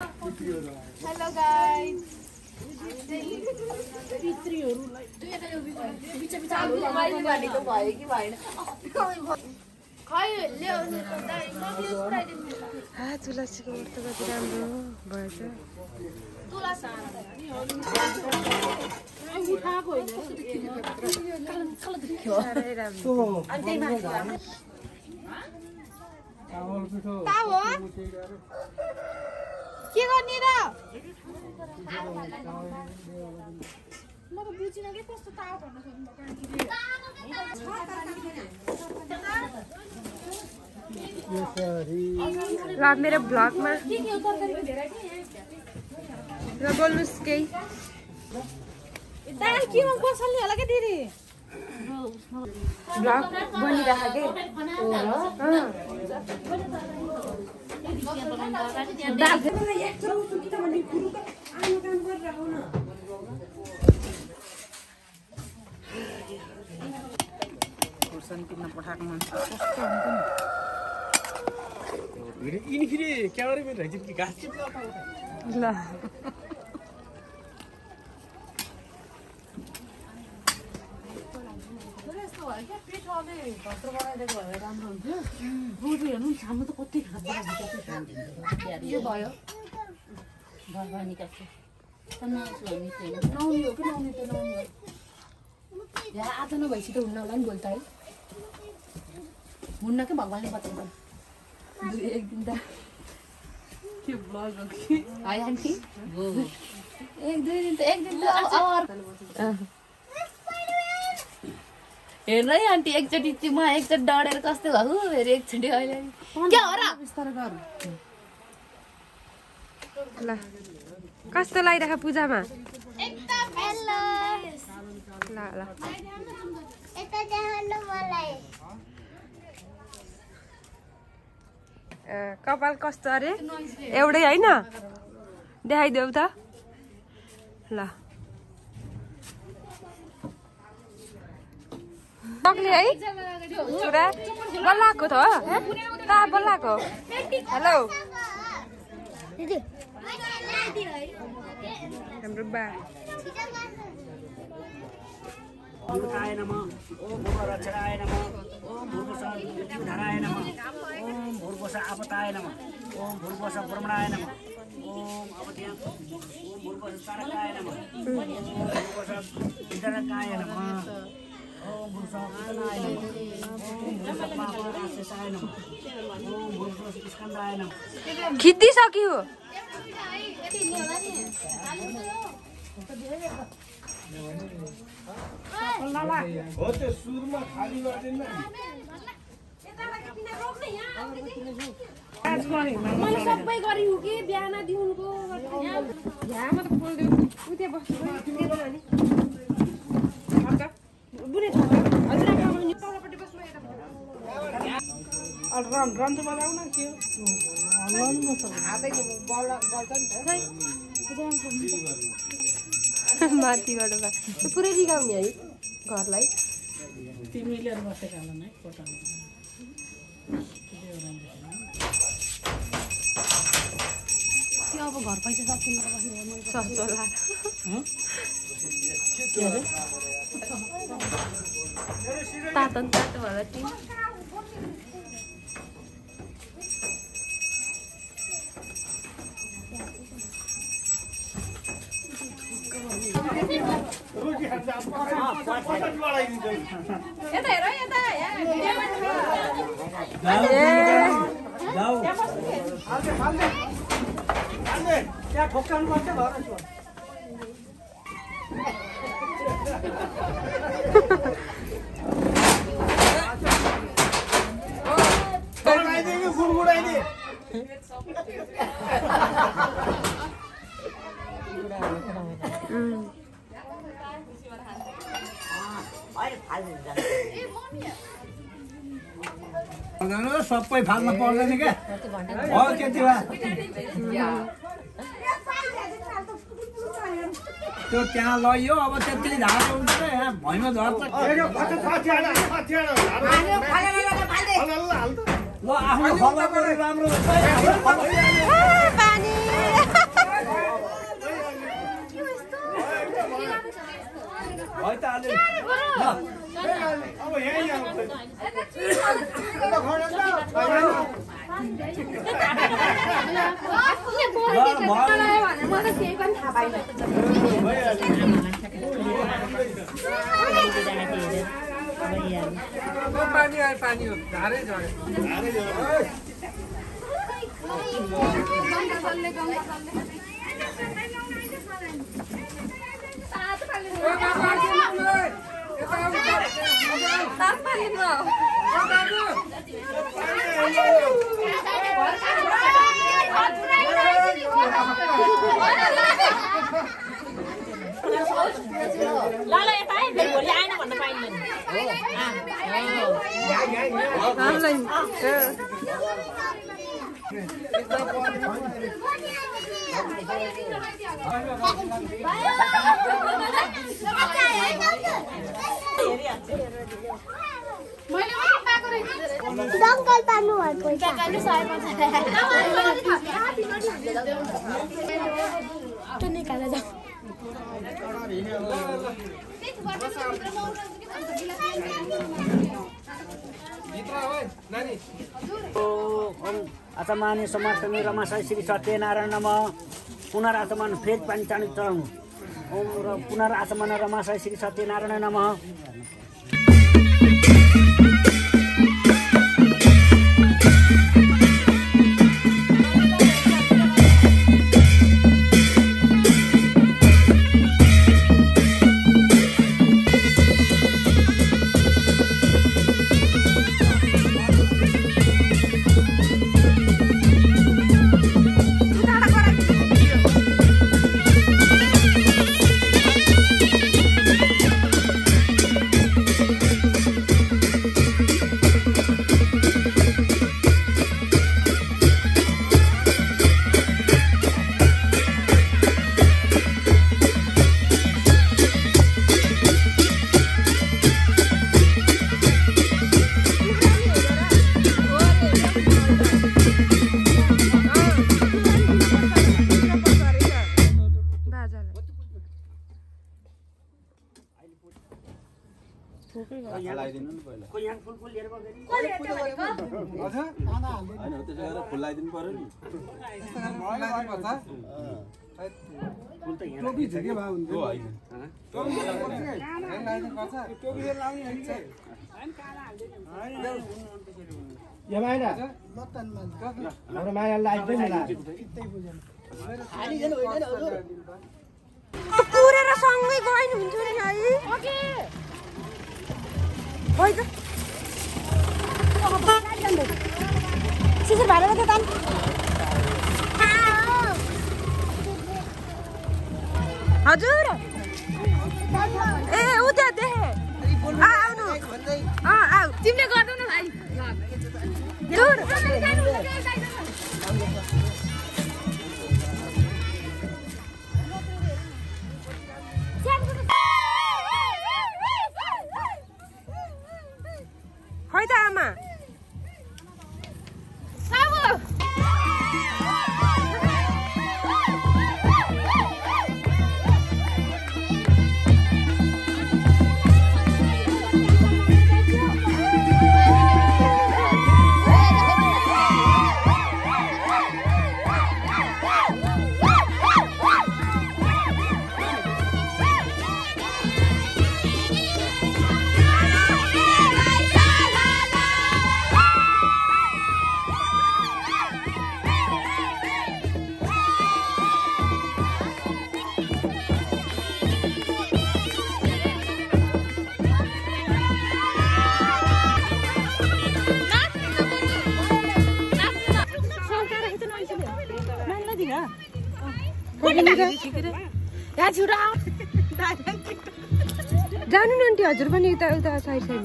Hello guys. तुलसीको व्रत कति राम्रो भएछ के गर्ने र म त बुझिन के कस्तो ताव भन्न खोज्नु ल मेरो ब्लगमा ल बोल्नुस् केही दाल केमा बसाल्ने होला के दिदी ब्लग बनिरहेको के खुर्सानी किन्न पठाएको मान्छे कस्तो हुन्छ नि यिनी फेरि क्यामेराम्यान रहेछ कि घाँस चिप्लो ल यो भयो नौनी हो कि नौनी त नौनी हो यहाँ आज नभएपछि त हुन्न होला नि भोलि त है हुन्न कि भगवान्ले बताउँछ एक दिन त के ब्लग हो कि है आन्टी एक दुई दिन त हेर्नु है आन्टी एकचोटि म एकचोटि डढेर कस्तो भएको फेरि एकचोटि अहिले क्या हो र बिस्तारै गर ल कस्तो लागिरहेको पूजामा एकदम हेलो ल ल यता देखाउनु मलाई कपाल कस्तो अरे एउटै होइन देखाइदेऊ त ल सक्ले है छोरा बोलाएको त ता बोलाएको हेलो हाम्रो बा आय नमः ओम भूरक्षराय नमः ओम भूर्भुवस्सुः मृत्युधराय नमः ओम भूर्भुवस्सुः आपताय नमः ओम भूर्भुवस्सुः ब्रह्मणाय नमः ओम अवध्यां ओम भूर्भुवस्सुः तारकाय नमः ओम भूर्भुवस्सुः विदरकाय नमः ओम भूर्भुवस्सुः पितनाय नमः ओम भूर्भुवस्सुः पापनाशनाय नमः ओम भूर्भुवस्सुः स्कन्दाय नमः खिचिसक्यो हो त्यो सुरुमा खाली गर्दैन मैले सबै गरिउ कि बिहान दिउनको यहाँ त बोल्दिउ उतै बस्छु बुढे छ हजुर आमा तलपट्टि बस्नु रन रन त बजाउ न के हातैको बल्ल बल्छ नि त माथिबाट बा पुरै रिगाउने है घरलाई तिमीले बसेका होला नि कोटामा त्यो अब घर पैसा सकिन्छ सस्तो लाएर तातो न तातो भएर टिम यता हेर यता त्यहाँ ठोक्काउनु पर्छ घर सबै फाल्न पर्दैन क्या हो त्यति भए त्यो त्यहाँ लैयो अब त्यति झारो हुन्छ यहाँ भैँमा झर्छ ल आफ्नो खबर राम्रो नानी अब यही आउँछ पानी हो धारै झऱ्यो ल यता है भोलि आएन भन्न पाइँदैन दङ्कल पार्नु भएको निकालेर जाऊ आचमानी समर्थनी रमासाई श्री सत्यनारायण नमः पुनराचमान फेद पानी चाँडी चढाउनु ओम र पुनराचमान रमासाई श्री सत्यनारायण नमः पुरेर सँगै गइन हुन्छ नि है ओके होइ त सिसर भाडा त तान हजुर ए उता देखे आउनु आउ तिमीले गर्नु न भाइ दूर खै त आमा जानु न आन्टी हजुर पनि उता उता side side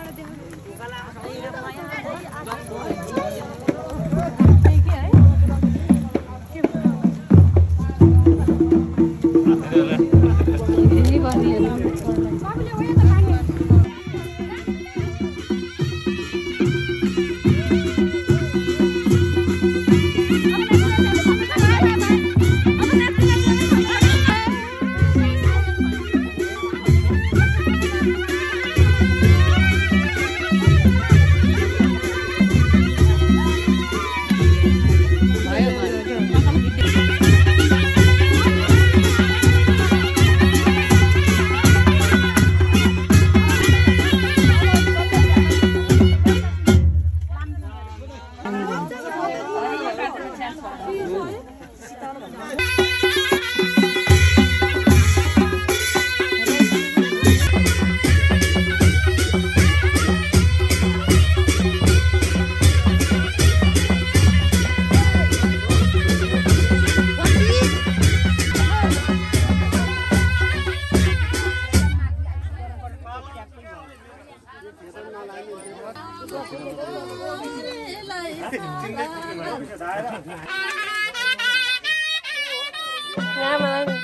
Hãy subscribe cho kênh Ghiền Mì Gõ để không bỏ lỡ